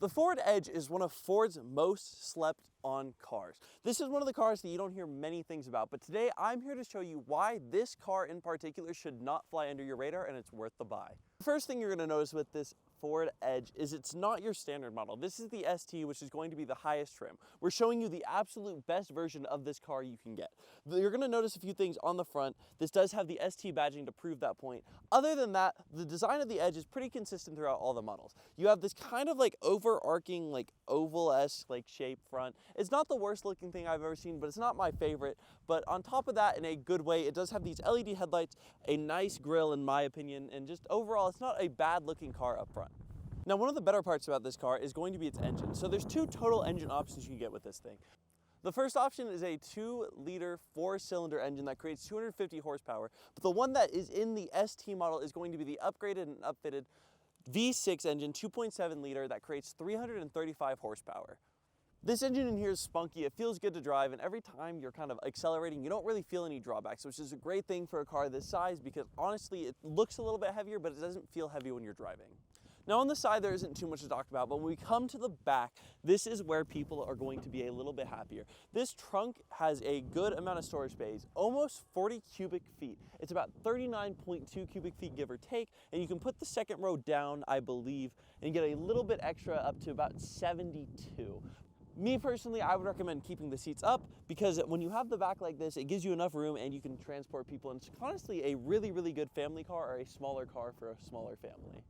The Ford Edge is one of Ford's most slept on cars. This is one of the cars that you don't hear many things about, but today I'm here to show you why this car in particular should not fly under your radar and it's worth the buy. The first thing you're going to notice with this Ford Edge is it's not your standard model. This is the ST, which is going to be the highest trim. We're showing you the absolute best version of this car you can get. You're going to notice a few things on the front. This does have the ST badging to prove that point. Other than that, the design of the Edge is pretty consistent throughout all the models. You have this kind of like overarching, like oval-esque like shape front. It's not the worst looking thing I've ever seen, but it's not my favorite. But on top of that, in a good way, it does have these LED headlights, a nice grille in my opinion, and just overall, it's not a bad looking car up front. Now, one of the better parts about this car is going to be its engine. So there's two total engine options you can get with this thing. The first option is a 2-liter 4-cylinder engine that creates 250 horsepower, but the one that is in the ST model is going to be the upgraded and upfitted V6 engine, 2.7 liter, that creates 335 horsepower. This engine in here is spunky, it feels good to drive, and every time you're kind of accelerating, you don't really feel any drawbacks, which is a great thing for a car this size because honestly, it looks a little bit heavier, but it doesn't feel heavy when you're driving. Now on the side, there isn't too much to talk about, but when we come to the back, this is where people are going to be a little bit happier. This trunk has a good amount of storage space, almost 40 cubic feet. It's about 39.2 cubic feet, give or take, and you can put the second row down, I believe, and get a little bit extra up to about 72. Me personally, I would recommend keeping the seats up because when you have the back like this, it gives you enough room and you can transport people, and it's honestly a really, really good family car or a smaller car for a smaller family.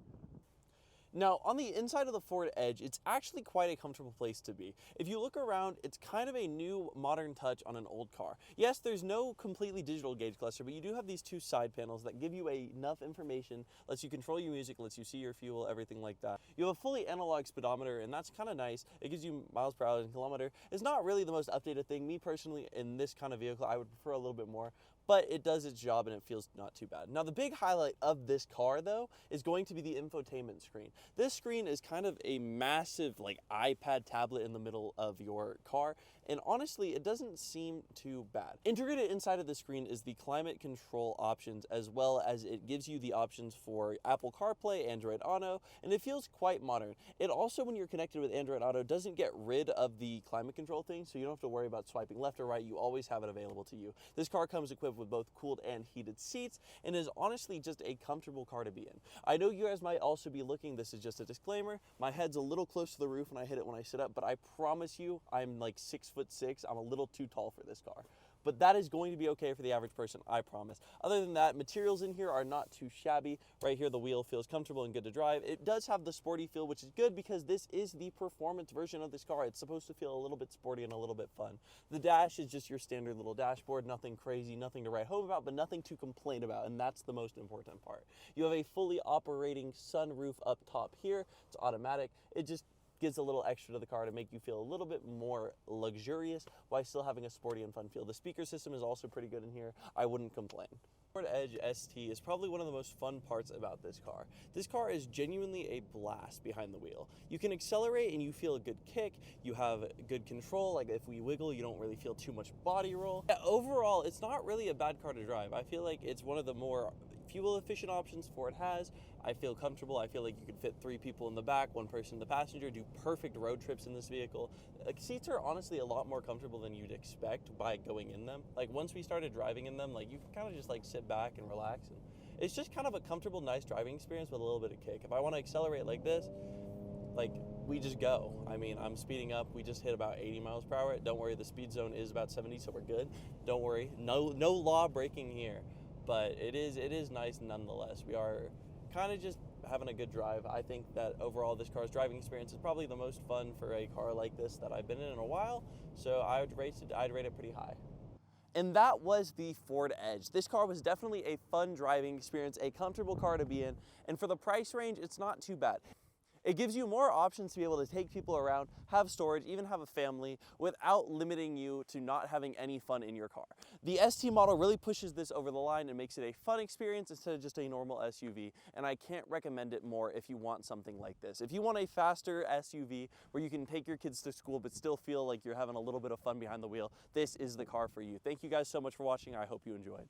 Now, on the inside of the Ford Edge, it's actually quite a comfortable place to be. If you look around, it's kind of a new modern touch on an old car. Yes, there's no completely digital gauge cluster, but you do have these two side panels that give you enough information, lets you control your music, lets you see your fuel, everything like that. You have a fully analog speedometer, and that's kind of nice. It gives you miles per hour and kilometer. It's not really the most updated thing. Me personally, in this kind of vehicle, I would prefer a little bit more, but it does its job and it feels not too bad. Now, the big highlight of this car, though, is going to be the infotainment screen. This screen is kind of a massive like iPad tablet in the middle of your car, and honestly, it doesn't seem too bad. Integrated inside of the screen is the climate control options, as well as it gives you the options for Apple CarPlay, Android Auto, and it feels quite modern. It also, when you're connected with Android Auto, doesn't get rid of the climate control thing, so you don't have to worry about swiping left or right. You always have it available to you. This car comes equipped with both cooled and heated seats and is honestly just a comfortable car to be in. I know you guys might also be looking, this is just a disclaimer, my head's a little close to the roof when I hit it when I sit up, but I promise you I'm like 6'6". I'm a little too tall for this car. But that is going to be okay for the average person, I promise. Other than that, materials in here are not too shabby. Right here, the wheel feels comfortable and good to drive. It does have the sporty feel, which is good because this is the performance version of this car. It's supposed to feel a little bit sporty and a little bit fun. The dash is just your standard little dashboard, nothing crazy, nothing to write home about, but nothing to complain about, and that's the most important part. You have a fully operating sunroof up top here. It's automatic. It just gives a little extra to the car to make you feel a little bit more luxurious while still having a sporty and fun feel. The speaker system is also pretty good in here. I wouldn't complain. Ford Edge ST is probably one of the most fun parts about this car. This car is genuinely a blast behind the wheel. You can accelerate and you feel a good kick. You have good control. Like if we wiggle, you don't really feel too much body roll. Yeah, overall, it's not really a bad car to drive. I feel like it's one of the more fuel efficient options Ford has. I feel comfortable. I feel like you could fit 3 people in the back, 1 person in the passenger, do perfect road trips in this vehicle. Seats are honestly a lot more comfortable than you'd expect by going in them. Like once we started driving in them, like you can kind of just like sit back and relax, and it's just kind of a comfortable, nice driving experience with a little bit of kick. If I want to accelerate like this, like we just go. I mean, I'm speeding up. We just hit about 80 miles per hour. Don't worry, the speed zone is about 70, so we're good. Don't worry, no law breaking here. But it is nice nonetheless. We are kind of just having a good drive. I think that overall this car's driving experience is probably the most fun for a car like this that I've been in a while. So I'd rate it pretty high. And that was the Ford Edge. This car was definitely a fun driving experience, a comfortable car to be in, and for the price range, it's not too bad. It gives you more options to be able to take people around, have storage, even have a family without limiting you to not having any fun in your car. The ST model really pushes this over the line and makes it a fun experience instead of just a normal SUV, and I can't recommend it more if you want something like this. If you want a faster SUV where you can take your kids to school but still feel like you're having a little bit of fun behind the wheel, this is the car for you. Thank you guys so much for watching. I hope you enjoyed.